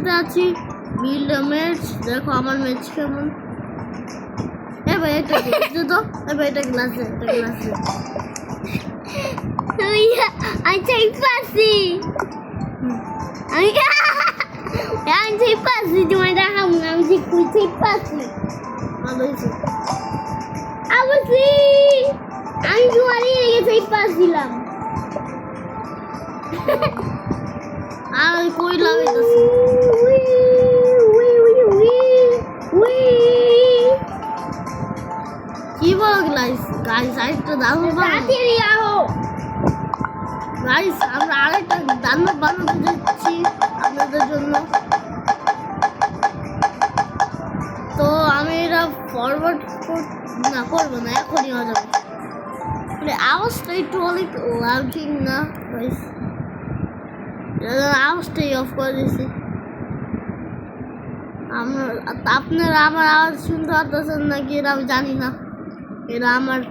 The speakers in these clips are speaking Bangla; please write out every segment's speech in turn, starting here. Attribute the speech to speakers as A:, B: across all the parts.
A: খেলতে আছি বিল্ড ম্যাচ। দেখো আমার ম্যাচ কেমন। ভাই এটা গ্লাস তো ভাই এটা গ্লাস দে, এটা গ্লাস দে।
B: আমি চাই পাচ্ছি আমি চাই পাচ্ছি তোমার দেখাম আমি যে কুই চাই পাচ্ছি
A: ভালো হয়েছে।
B: আবসি আমি তোমারই লেগে চাই পাচ্ছিলাম
A: আর ওই কই লাগাইতেছি কি বল গ্লাস গাইস আরেকটা দারুণ
B: তাড়াতাড়ি আও
A: গাইস আমরা আরেকটা দারুণ বানাতে যাচ্ছি আপনাদের জন্য। তো আমি এটা ফরওয়ার্ড না করবো না, এখনই হয়ে যাবে। আওয়াজটা একটু অনেক লাউডিং না গাইস, আওয়াজটাই অফ করে দিয়েছি। আপনারা আমার আওয়াজ শুনতে পারতেছেন নাকি এটা আমি জানি না। এরা আমার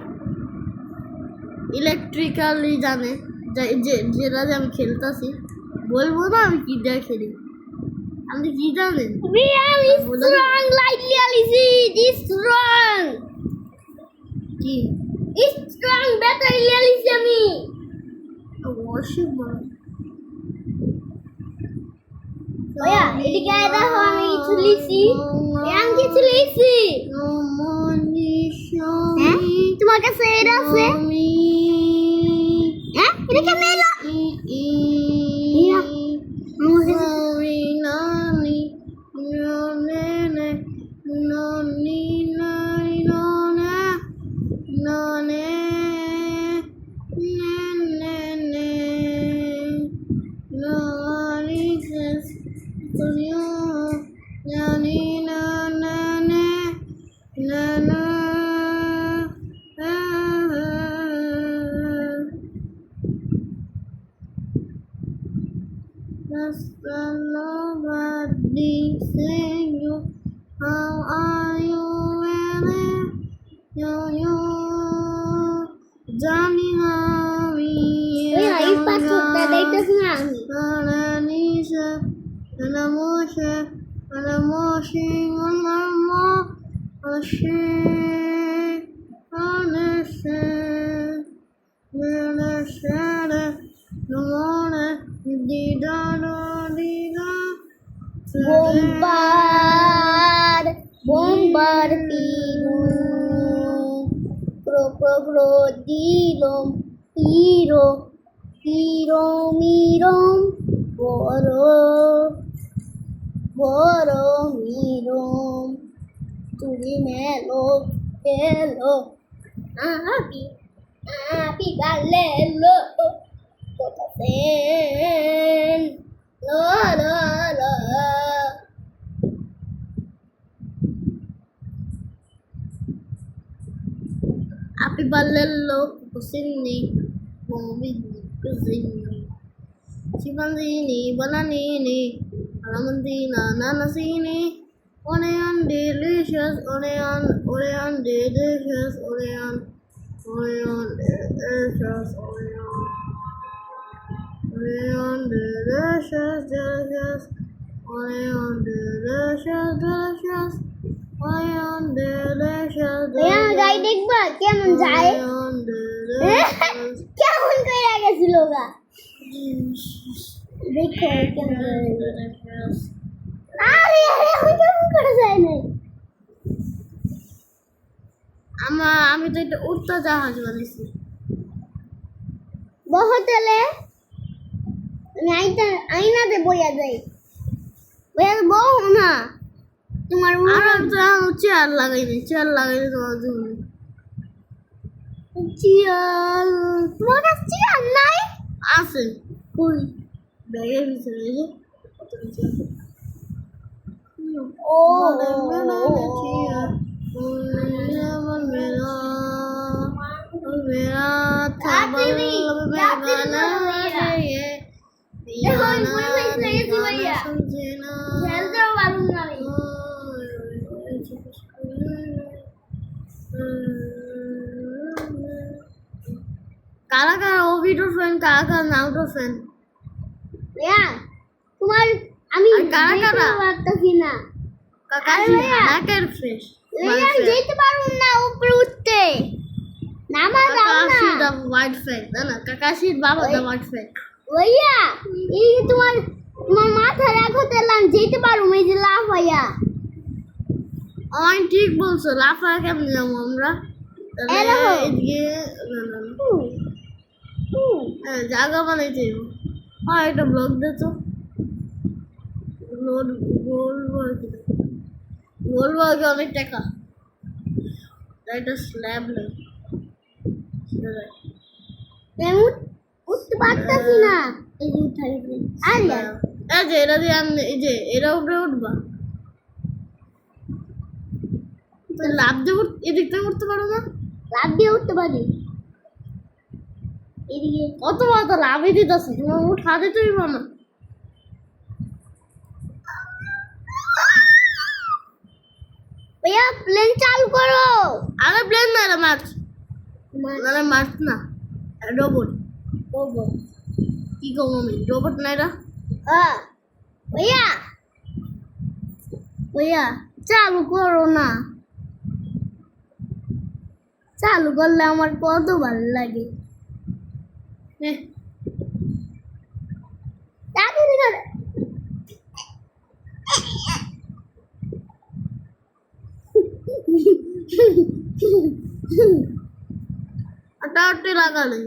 A: ইলেকট্রিক্যালি জানে যেটা যে আমি খেলতেছি। বলবো না আমি কি দিয়ে খেলি, আপনি কি জানেন?
B: আমি স্ট্রং লাইটলি আলিছি স্ট্রং
A: কি
B: স্ট্রং ব্যাটারি আলিছি আমি
A: অবশ্যই বলো।
B: ভাইয়া এদিকে দেখো আমি কিছু লিখছি আমি কিছু লিখছি হ্যাঁ তোমার কাছে এটা আছে হ্যাঁ এটা কেমন এলো
A: Nobody sing you. How are you really? You Johnny Harvey.
B: ভাইয়া এই পাথরটা দেখতেছ না আমি
A: Anisha and Moshe and Moshe on my mom. Moshe
B: bombar pro dilom hiro mirom boro mirom tuli melo hello api galelo totasen la
A: Happy Balello Cosini Cosini Cipanzini Bananini Alamandina Nanasini Oneon delicious Oneon delicious Oneon delicious Oneon delicious Oneon delicious
B: গাই দেখবা কেমন যায় কেমন করে গেছিল গা দেখো কেমন আরে আমি কেমন করে যাই নাই
A: আমি তো একটা উড়তা জাহাজ বানাইছি
B: বহুতলে আইনাতে বইয়া যাই বইয়া বহু না তোমার
A: চেয়ার লাগাইনি তোমার জন্য
B: চেয়ার তোমার কাছে চেয়ার নাই
A: আছে কই ব্যাগের ভিতরে
B: ও
A: मेरा था কারা কারা ওভিডোর ফ্যান কারা কারা নাউটোর ফ্যান
B: তোমার আমি
A: আর কারা
B: যেতে
A: কারা?
B: পারতাছি না
A: কাকাশি
B: আরে ভাইয়া।
A: হ্যাকার ফ্রেশ
B: ভাইয়া, আমি যেতে পারবো না উপরে উঠতে নামা দাও না
A: কাকাশি দা হোয়াইট ফ্যাক না কাকাশির বাবা দা হোয়াইট ফ্যাক
B: ভাইয়া এই যে তোমার মাথা রাখো তাহলে আমি যেতে পারবো এই যে লাভ ভাইয়া
A: আমি ঠিক বলছো লাফা কেমন যাবো আমরা তাহলে
B: এই দেখো।
A: এদিকে না না না। হ্যাঁ জায়গা বানাইতে হইব। হ্যাঁ এটা ব্লক দে তো গোল বর্গে অনেক টাকা এটা স্ল্যাব নেই
B: আমি উঠতে পারতাছি না এই যে উঠাই আরে
A: এই যে এটা দিয়ে আমি এই যে এরা উপরে উঠবা তো লাভ দিয়ে এদিক থেকে উঠতে পারো না
B: লাভ দিয়ে উঠতে পারি এদিকে
A: কত বড় তো লাভই দিতেছে তোমার উঠা দিতে হইব না
B: ভাইয়া প্লেন চালু করো
A: আরে প্লেন না রে মার্চ না মার্চ না রোবট কি কম আমি রোবট না এটা
B: ভাইয়া ভাইয়া চালু করো না চালু করলে আমার কত ভালো লাগে
A: হ্যাঁ
B: তাড়াতাড়ি করো।
A: আটাটি লাগালে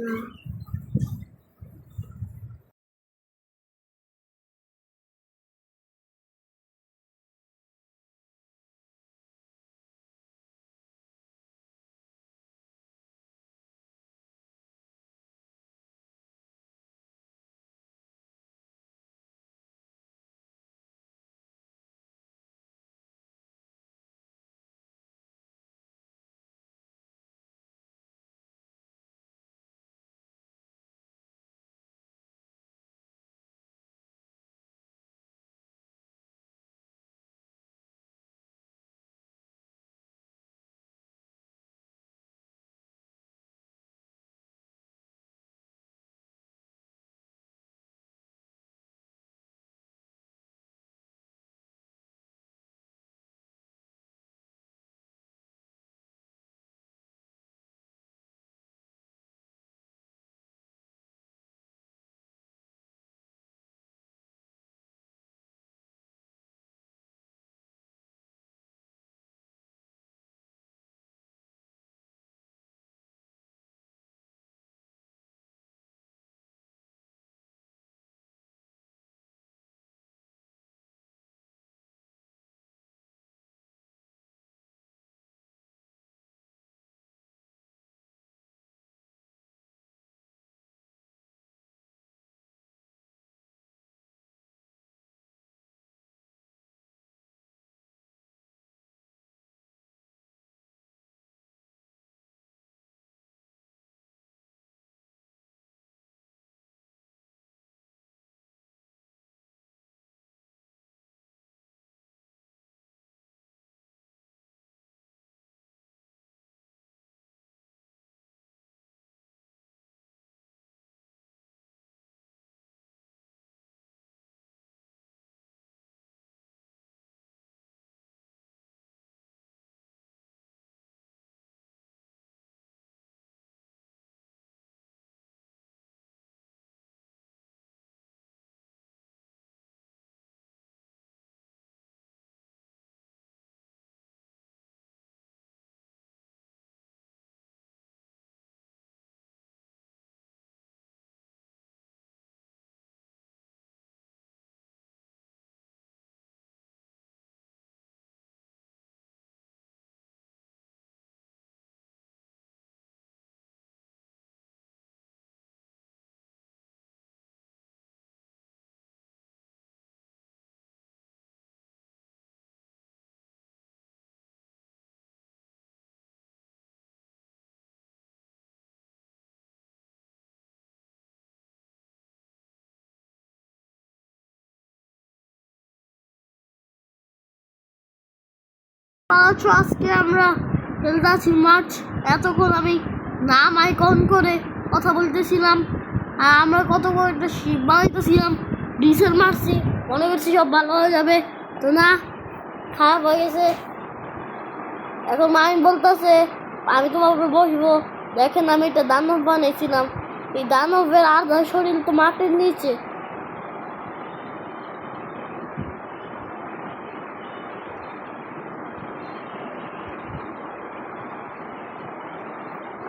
A: আজকে আমরা খেলতেছি মাঠ এতক্ষণ আমি নাম আইকন করে কথা বলতেছিলাম আর আমরা কত করে একটা শিপ বানাইতেছিলাম ডিসেল মারছি মনে করছি সব ভালো হয়ে যাবে, তো না, খারাপ হয়ে গেছে। এখন মামি বলতেছে আমি তোমার উপর বসবো। দেখেন আমি একটা দানব বানিয়েছিলাম, এই দানবের আধা শরীর তো মাটির নিচে।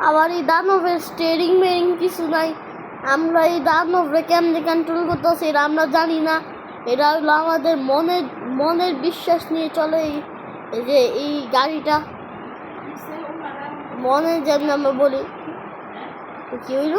A: আবার এই দানবের স্টিয়ারিং মেরিং কিছু নাই। আমরা এই দানবরে কেমনে কন্ট্রোল করতেছি এটা আমরা জানি না। এটা হলো আমাদের মনের বিশ্বাস নিয়ে চলে এই যে এই গাড়িটা, মনে যেমন আমরা বলি। তো কি হইল?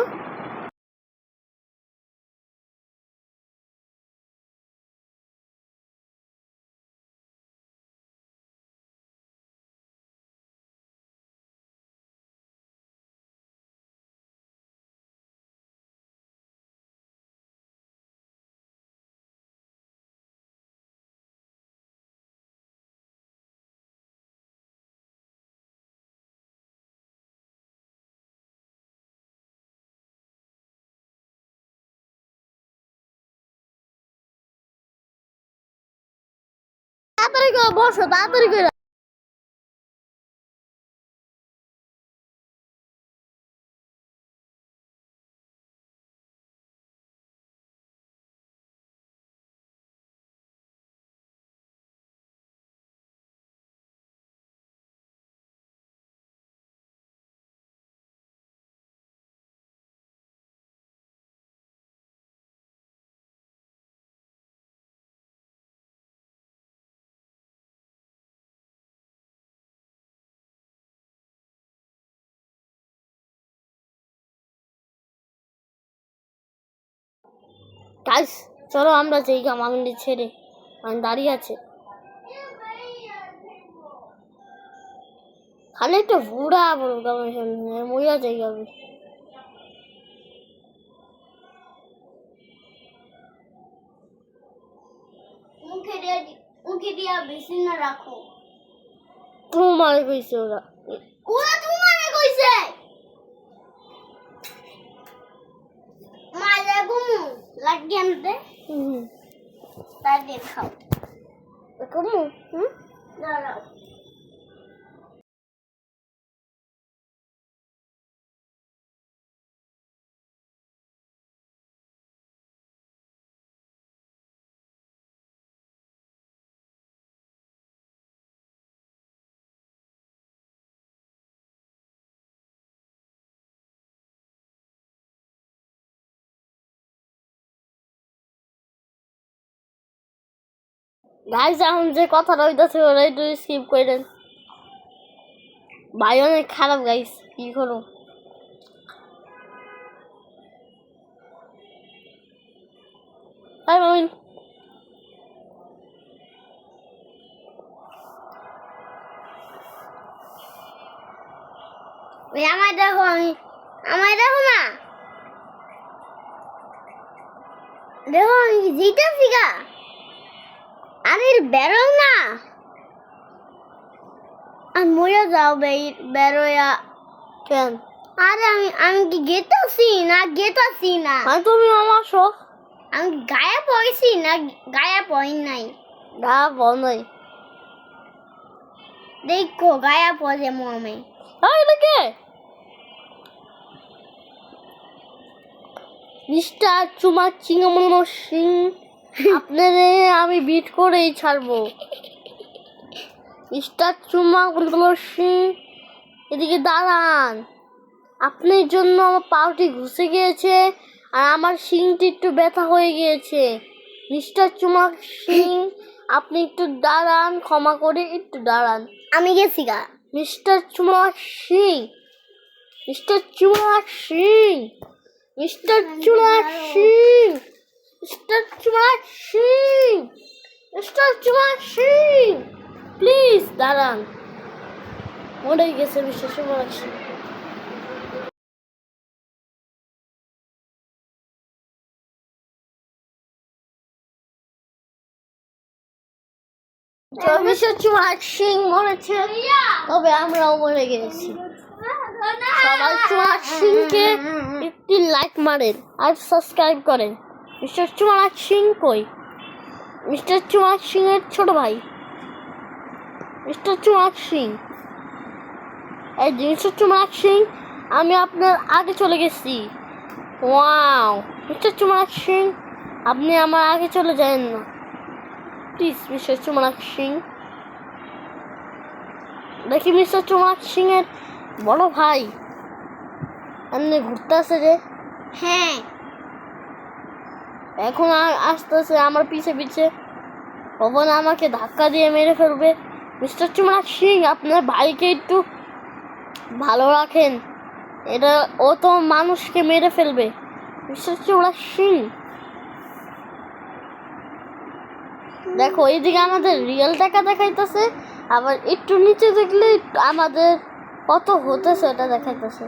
A: তাড়াতাড়ি করে বসো, তাড়াতাড়ি করে। গাইস চলো আমরা যাই, মামিনি ছেড়ে আমি দাঁড়িয়ে আছে। খালি একটা বুড়া বড় মরিয়া যাই আমি।
B: মুখে দিয়া বেশি না রাখো।
A: তোমার কইছে ওরা,
B: ওরা তোমারে কইছে। মা দেখো লাগি আনতে তাই দিয়ে খাও।
A: কমু
B: দাঁড়াও।
A: গাইস এখন যে কথাটা হইতাছে ওরা একটু স্কিপ করেন। ভাই অনেক খারাপ গাইস, কি করো। হাই মামিন,
B: ওই আমায় দেখো, আমায় দেখো না, দেখো আমি জিতেছি গা। আরে বেরো না, আর মরে যাও বেরোয়া।
A: কেন?
B: আরে আমি কি গেতাছি না
A: আর তুমি আমার শোক
B: আমি গায়ে পড়েছি না গায়ে পড়ি নাই।
A: না বলাই
B: দেখো গায়ে পড়ে মমে।
A: এটাকে মিস্টার চুমা চিংমন সিং, আপনারে আমি বিট করেই ছাড়বো। মিস্টার চুমা সিং এদিকে দাঁড়ান, আপনার জন্য আমার পাউটি ঘুষে গিয়েছে আর আমার শিংটি একটু ব্যথা হয়ে গিয়েছে। মিস্টার চুমা সিং আপনি একটু দাঁড়ান, ক্ষমা করে একটু দাঁড়ান।
B: আমি গেছি গা।
A: মিস্টার চুমা সিং, মিস্টার চুমা সিং, মিস্টার চুমা সিং, মিস্টার চুমা সিং, মিস্টার চুমা সিং, প্লিজ দাঁড়ান। মরে গেছে মিস্টার চুমা সিং। মিস্টার চুমা সিং মরেছে, তবে আমরাও মরে গেছি। সবাই চুমা সিংকে একটি লাইক মারেন আর সাবস্ক্রাইব করেন। মিস্টার চুমা সিং কই? মিস্টার চুমাক সিং এর ছোট ভাই, মিস্টার চুমাক সিং। এই যে মিস্টার চুমাক সিং, আমি আপনার আগে চলে গেছি। ওয়াও, মিস্টার চুমাক সিং, আপনি আমার আগে চলে যাবেন না প্লিজ। মিস্টার চুমাক সিং, দেখি মিস্টার চুমাক সিং এর বড় ভাই এমনি ঘুরতে আসে যে।
B: হ্যাঁ,
A: এখন আসতেছে আমার পিছে পিছে, কখন আমাকে ধাক্কা দিয়ে মেরে ফেলবে। মিস্টার চুমাক সিং, আপনার ভাইকে একটু ভালো রাখেন, এটা ও তো মানুষকে মেরে ফেলবে। মিস্টার চুমাক সিং, দেখো এইদিকে আমাদের রিয়েল টাকা দেখাইতেছে, আবার একটু নিচে দেখলে আমাদের কত হতেছে এটা দেখাইতেছে।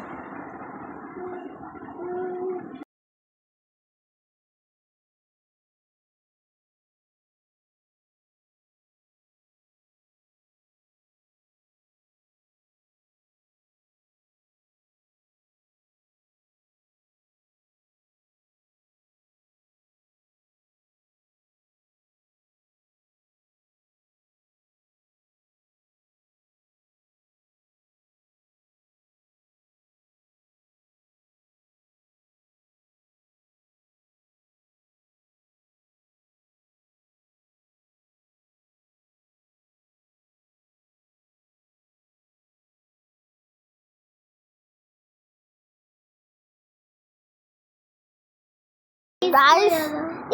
A: গাইস,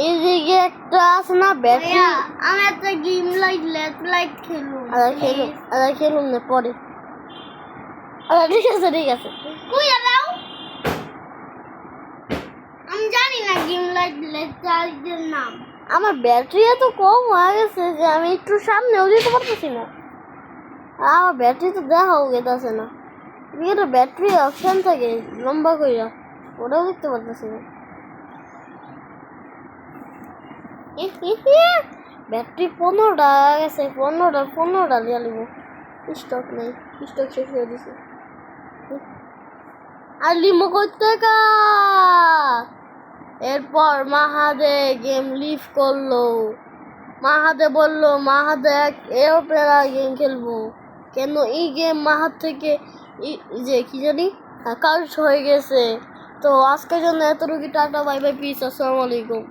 A: এইদিকে একটা আছে না ব্যাটারি,
B: ভাইয়া, আমি একটা গেম লাইট খেলুম।
A: আরে খেলুন না পরে। আরে ঠিক আছে ঠিক আছে।
B: কই যাও? আমি জানি না গেম লাইটের নাম।
A: আমার ব্যাটারি এত কম হয়ে গেছে যে আমি একটু সামনেও যেতে পারতেছি না। আর আমার ব্যাটারি তো দেখাও গেতেছে না। এটা ব্যাটারি অপশন থাকে লম্বা কইরা, ওটাও দেখতে পারতেছি না। ব্যাটারি 15টা গেছে, 15টা দিয়ে লিব। স্টক নেই, স্টক শেষ হয়ে দিছে। আর লিমো করতে কা, এরপর মাহাদে গেম লিভ করলো। মাহাদে বললো মাহাদে এরোপ্লেন গেম খেলবো। কেন এই গেম মাহাদ থেকে যে কি জানি কাজ হয়ে গেছে। তো আজকের জন্য এতটুকু, টাটা বাই বাই পিস, আসসালামু আলাইকুম।